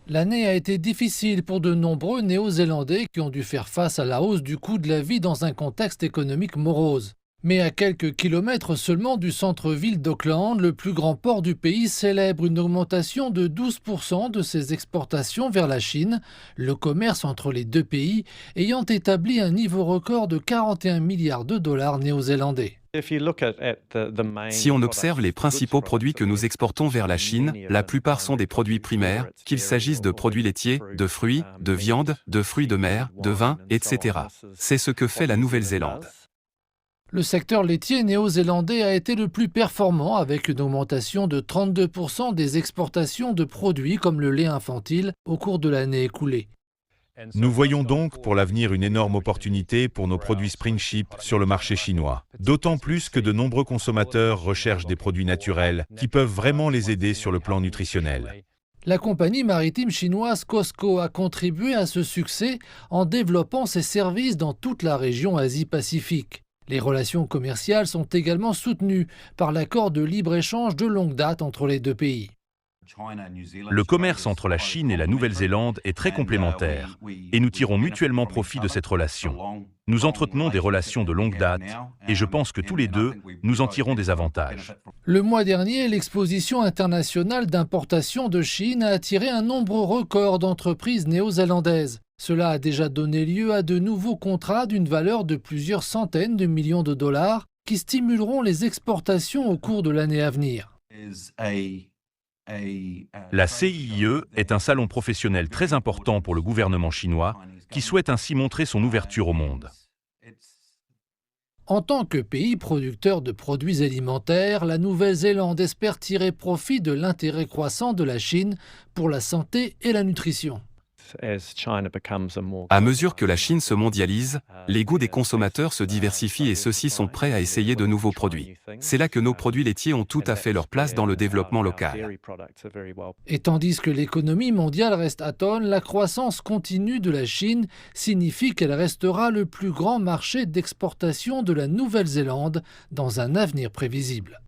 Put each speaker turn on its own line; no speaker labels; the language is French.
L'année a été difficile pour de nombreux Néo-Zélandais qui ont dû faire face à la hausse du coût de la vie dans un contexte économique morose. Mais à quelques kilomètres seulement du centre-ville d'Auckland, le plus grand port du pays célèbre une augmentation de 12% de ses exportations vers la Chine, le commerce entre les deux pays ayant établi un niveau record de 41 milliards de dollars néo-zélandais.
Si on observe les principaux produits que nous exportons vers la Chine, la plupart sont des produits primaires, qu'il s'agisse de produits laitiers, de fruits, de viande, de fruits de mer, de vin, etc. C'est ce que fait la Nouvelle-Zélande.
Le secteur laitier néo-zélandais a été le plus performant avec une augmentation de 32% des exportations de produits comme le lait infantile au cours de l'année écoulée.
Nous voyons donc pour l'avenir une énorme opportunité pour nos produits Spring Chip sur le marché chinois. D'autant plus que de nombreux consommateurs recherchent des produits naturels qui peuvent vraiment les aider sur le plan nutritionnel.
La compagnie maritime chinoise COSCO a contribué à ce succès en développant ses services dans toute la région Asie-Pacifique. Les relations commerciales sont également soutenues par l'accord de libre-échange de longue date entre les deux pays.
Le commerce entre la Chine et la Nouvelle-Zélande est très complémentaire et nous tirons mutuellement profit de cette relation. Nous entretenons des relations de longue date et je pense que tous les deux, nous en tirons des avantages.
Le mois dernier, l'exposition internationale d'importation de Chine a attiré un nombre record d'entreprises néo-zélandaises. Cela a déjà donné lieu à de nouveaux contrats d'une valeur de plusieurs centaines de millions de dollars qui stimuleront les exportations au cours de l'année à venir.
La CIIE est un salon professionnel très important pour le gouvernement chinois qui souhaite ainsi montrer son ouverture au monde.
En tant que pays producteur de produits alimentaires, la Nouvelle-Zélande espère tirer profit de l'intérêt croissant de la Chine pour la santé et la nutrition.
À mesure que la Chine se mondialise, les goûts des consommateurs se diversifient et ceux-ci sont prêts à essayer de nouveaux produits. C'est là que nos produits laitiers ont tout à fait leur place dans le développement local.
Et tandis que l'économie mondiale reste atone, la croissance continue de la Chine signifie qu'elle restera le plus grand marché d'exportation de la Nouvelle-Zélande dans un avenir prévisible.